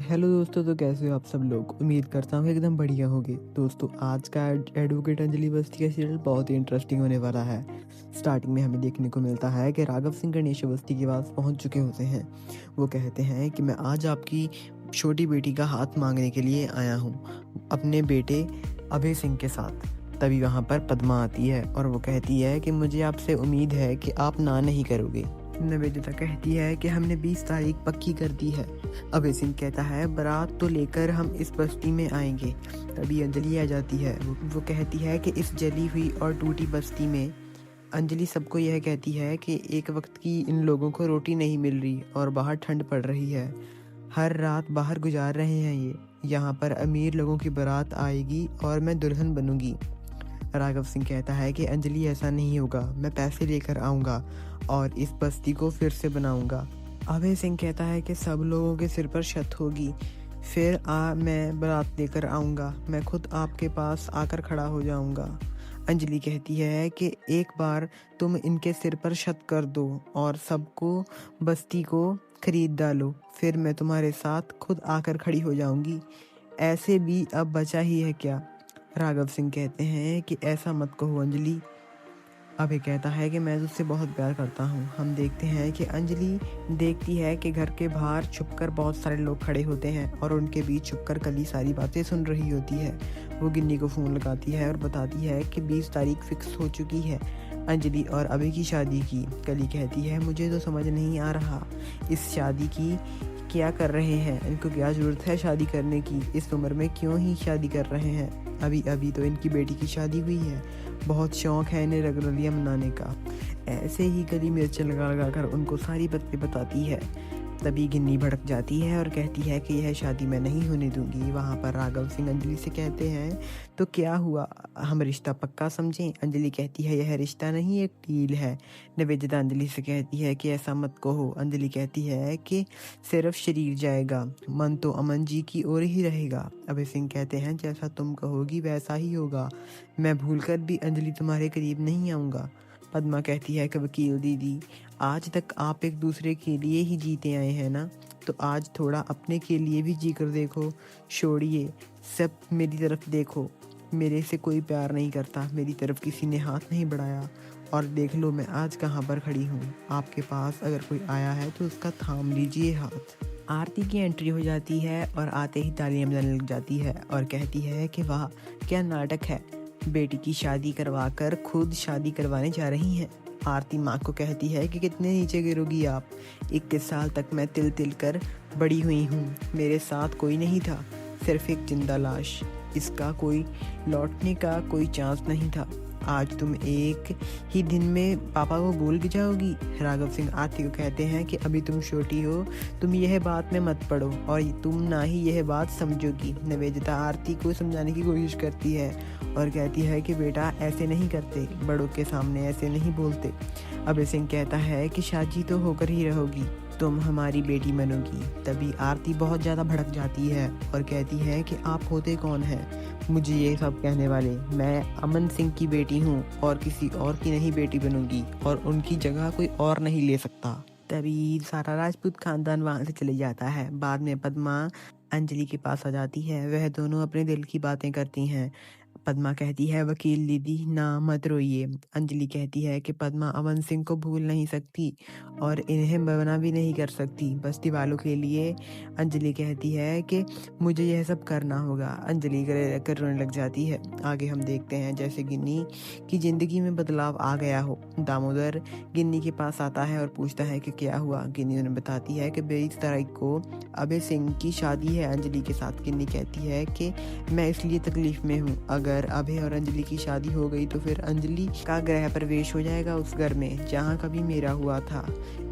Hello दोस्तों, तो कैसे हो आप सब लोग। उम्मीद करता हूँ एकदम बढ़िया होंगे। दोस्तों, आज का एडवोकेट अंजलि अवस्थी का सीरियल बहुत ही इंटरेस्टिंग होने वाला है। स्टार्टिंग में हमें देखने को मिलता है कि राघव सिंह गणेश अवस्थी के पास पहुँच चुके होते हैं। वो कहते हैं कि मैं आज आपकी छोटी बेटी का हाथ मांगने के लिए आया हूँ, अपने बेटे अभय सिंह के साथ। तभी वहाँ पर पद्मा आती है और वो कहती है कि मुझे आपसे उम्मीद है कि आप ना नहीं करोगे। निवेदिता कहती है कि हमने 20 तारीख पक्की कर दी है। अभय सिंह कहता है बारात तो लेकर हम इस बस्ती में आएंगे। तभी अंजलि आ जाती है। वो कहती है कि इस जली हुई और टूटी बस्ती में अंजलि सबको यह कहती है कि एक वक्त की इन लोगों को रोटी नहीं मिल रही और बाहर ठंड पड़ रही है। हर रात बाहर गुजार रहे हैं ये। यहाँ पर अमीर लोगों की बारात आएगी और मैं दुल्हन बनूंगी। राघव सिंह कहता है कि अंजलि ऐसा नहीं होगा, मैं पैसे लेकर आऊँगा और इस बस्ती को फिर से बनाऊँगा। अभय सिंह कहता है कि सब लोगों के सिर पर छत होगी, फिर मैं बारात लेकर आऊँगा, मैं खुद आपके पास आकर खड़ा हो जाऊँगा। अंजलि कहती है कि एक बार तुम इनके सिर पर छत कर दो और सबको बस्ती को खरीद डालो, फिर मैं तुम्हारे साथ खुद आकर खड़ी हो जाऊँगी। ऐसे भी अब बचा ही है क्या। राघव सिंह कहते हैं कि ऐसा मत कहो अंजलि। अभय कहता है कि मैं तुझसे बहुत प्यार करता हूँ। हम देखते हैं कि अंजलि देखती है कि घर के बाहर छुपकर बहुत सारे लोग खड़े होते हैं और उनके बीच छुपकर कली सारी बातें सुन रही होती है। वो गिन्नी को फ़ोन लगाती है और बताती है कि 20 तारीख फिक्स हो चुकी है अंजलि और अभय की शादी की। कली कहती है मुझे तो समझ नहीं आ रहा इस शादी की क्या कर रहे हैं, इनको क्या ज़रूरत है शादी करने की, इस उम्र में क्यों ही शादी कर रहे हैं। अभी अभी तो इनकी बेटी की शादी हुई है, बहुत शौक है इन्हें रंगरलियाँ मनाने का। ऐसे ही गली मिर्च लगा लगा कर उनको सारी बातें बताती है। तभी गिन्नी भड़क जाती है और कहती है कि यह शादी मैं नहीं होने दूंगी। वहाँ पर राघव सिंह अंजलि से कहते हैं तो क्या हुआ, हम रिश्ता पक्का समझें। अंजलि कहती है यह रिश्ता नहीं एक डील है। निवेदिता अंजलि से कहती है कि ऐसा मत कहो। अंजलि कहती है कि सिर्फ शरीर जाएगा, मन तो अमन जी की ओर ही रहेगा। अभय सिंह कहते हैं जैसा तुम कहोगी वैसा ही होगा, मैं भूलकर भी अंजलि तुम्हारे करीब नहीं आऊँगा। पद्मा कहती है कि वकील दीदी, आज तक आप एक दूसरे के लिए ही जीते आए हैं ना, तो आज थोड़ा अपने के लिए भी जी कर देखो। छोड़िए सब, मेरी तरफ देखो, मेरे से कोई प्यार नहीं करता, मेरी तरफ किसी ने हाथ नहीं बढ़ाया और देख लो मैं आज कहाँ पर खड़ी हूँ। आपके पास अगर कोई आया है तो उसका थाम लीजिए हाथ। आरती की एंट्री हो जाती है और आते ही तालियां बजाने लग जाती है और कहती है कि वाह क्या नाटक है, बेटी की शादी करवाकर खुद शादी करवाने जा रही हैं। आरती माँ को कहती है कि कितने नीचे गिरोगी आप, 21 साल तक मैं तिल तिल कर बड़ी हुई हूँ, मेरे साथ कोई नहीं था, सिर्फ एक जिंदा लाश, इसका कोई लौटने का कोई चांस नहीं था। आज तुम एक ही दिन में पापा को भूल भी जाओगी। राघव सिंह आरती को कहते हैं कि अभी तुम छोटी हो, तुम यह बात में मत पड़ो और तुम ना ही यह बात समझोगी। निवेदिता आरती को समझाने की कोशिश करती है और कहती है कि बेटा ऐसे नहीं करते, बड़ों के सामने ऐसे नहीं बोलते। अभय सिंह कहता है कि शादी तो होकर ही रहोगी, तुम हमारी बेटी बनोगी। तभी आरती बहुत ज़्यादा भड़क जाती है और कहती है कि आप होते कौन हैं मुझे ये सब कहने वाले, मैं अमन सिंह की बेटी हूँ और किसी और की नहीं बेटी बनूंगी और उनकी जगह कोई और नहीं ले सकता। तभी सारा राजपूत खानदान वहाँ से चले जाता है। बाद में पद्मा अंजलि के पास आ जाती है, वह दोनों अपने दिल की बातें करती हैं। पद्मा कहती है वकील दीदी ना मत रोइए। अंजलि कहती है कि पद्मा अमन सिंह को भूल नहीं सकती और इन्हें मना भी नहीं कर सकती बस्ती वालों के लिए। अंजलि कहती है कि मुझे यह सब करना होगा। अंजलि गले लगकर रोने लग जाती है। आगे हम देखते हैं जैसे गिन्नी की जिंदगी में बदलाव आ गया हो। दामोदर गिन्नी के पास आता है और पूछता है कि क्या हुआ। गिन्नी उन्हें बताती है कि 22 तारीख को अभय सिंह की शादी है अंजलि के साथ। गिन्नी कहती है कि मैं इसलिए तकलीफ में हूँ, अगर अभय और अंजलि की शादी हो गई तो फिर अंजलि का गृह प्रवेश हो जाएगा उस घर में जहाँ कभी मेरा हुआ था।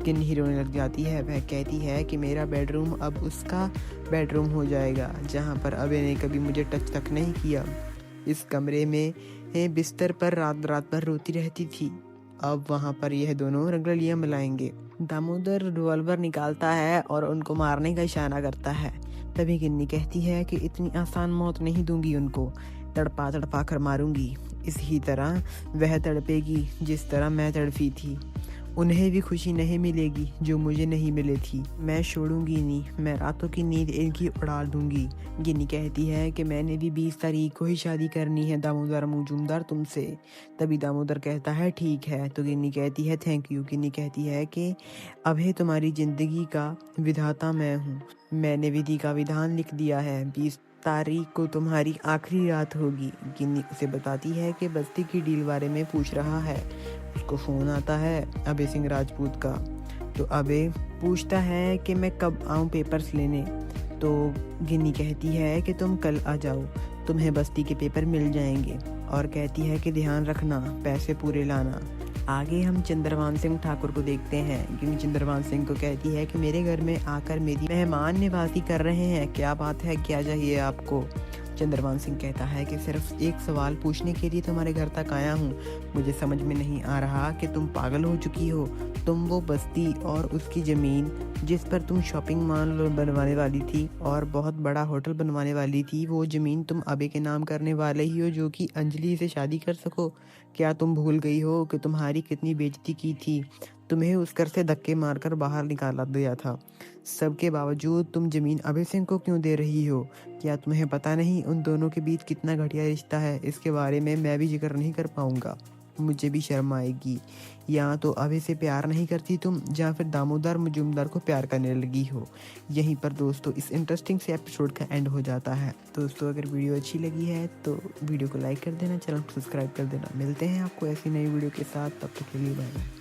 गिन्नी रोने लग जाती है। वह कहती है कि मेरा बेडरूम अब उसका बेडरूम हो जाएगा जहाँ पर अभय ने कभी मुझे टच तक नहीं किया। इस कमरे में बिस्तर पर रात रात भर रोती रहती थी, अब वहाँ पर यह दोनों रंगलियाँ मिलाएंगे। दामोदर रिवॉल्वर निकालता है और उनको मारने का इशारा करता है। तभी गिन्नी कहती है कि इतनी आसान मौत नहीं दूंगी उनको, तड़पा तड़पा कर मारूंगी, इसी तरह वह तड़पेगी जिस तरह मैं तड़पी थी। उन्हें भी खुशी नहीं मिलेगी जो मुझे नहीं मिली थी। मैं छोड़ूंगी नहीं, मैं रातों की नींद इनकी उड़ा दूंगी। गिन्नी कहती है कि मैंने भी 20 तारीख को ही शादी करनी है दामोदर मजूमदार तुमसे। तभी दामोदर कहता है ठीक है। तो गिन्नी कहती है थैंक यू। गिन्नी कहती है कि अभी तुम्हारी ज़िंदगी का विधाता मैं हूँ, मैंने विधि का विधान लिख दिया है। 20 तारीख को तुम्हारी आखिरी रात होगी। गिन्नी उसे बताती है कि बस्ती की डील बारे में पूछ रहा है। उसको फ़ोन आता है अभय सिंह राजपूत का। तो अभय पूछता है कि मैं कब आऊँ पेपर्स लेने। तो गिन्नी कहती है कि तुम कल आ जाओ, तुम्हें बस्ती के पेपर मिल जाएंगे। और कहती है कि ध्यान रखना, पैसे पूरे लाना। आगे हम चंद्रभान सिंह ठाकुर को देखते हैं। गिन्नी चंद्रभान सिंह को कहती है कि मेरे घर में आकर मेरी मेहमान नवाजी कर रहे हैं, क्या बात है, क्या चाहिए आपको। चंद्रभान सिंह कहता है कि सिर्फ एक सवाल पूछने के लिए तुम्हारे घर तक आया हूँ। मुझे समझ में नहीं आ रहा कि तुम पागल हो चुकी हो। तुम वो बस्ती और उसकी ज़मीन जिस पर तुम शॉपिंग मॉल बनवाने वाली थी और बहुत बड़ा होटल बनवाने वाली थी, वो ज़मीन तुम अबे के नाम करने वाले ही हो जो कि अंजलि से शादी कर सको। क्या तुम भूल गई हो कि तुम्हारी कितनी बेइज्जती की थी? तुम्हें उस घर से धक्के मारकर बाहर निकाला दिया था। सबके बावजूद तुम ज़मीन अभय सिंह को क्यों दे रही हो? क्या तुम्हें पता नहीं उन दोनों के बीच कितना घटिया रिश्ता है? इसके बारे में मैं भी जिक्र नहीं कर पाऊँगा, मुझे भी शर्म आएगी। या तो अभय से प्यार नहीं करती तुम, या फिर दामोदर मजूमदार को प्यार करने लगी हो। यहीं पर दोस्तों इस इंटरेस्टिंग से एपिसोड का एंड हो जाता है। दोस्तों अगर वीडियो अच्छी लगी है तो वीडियो को लाइक कर देना, चैनल को सब्सक्राइब कर देना। मिलते हैं आपको ऐसी नई वीडियो के साथ, तब तक के लिए बाय।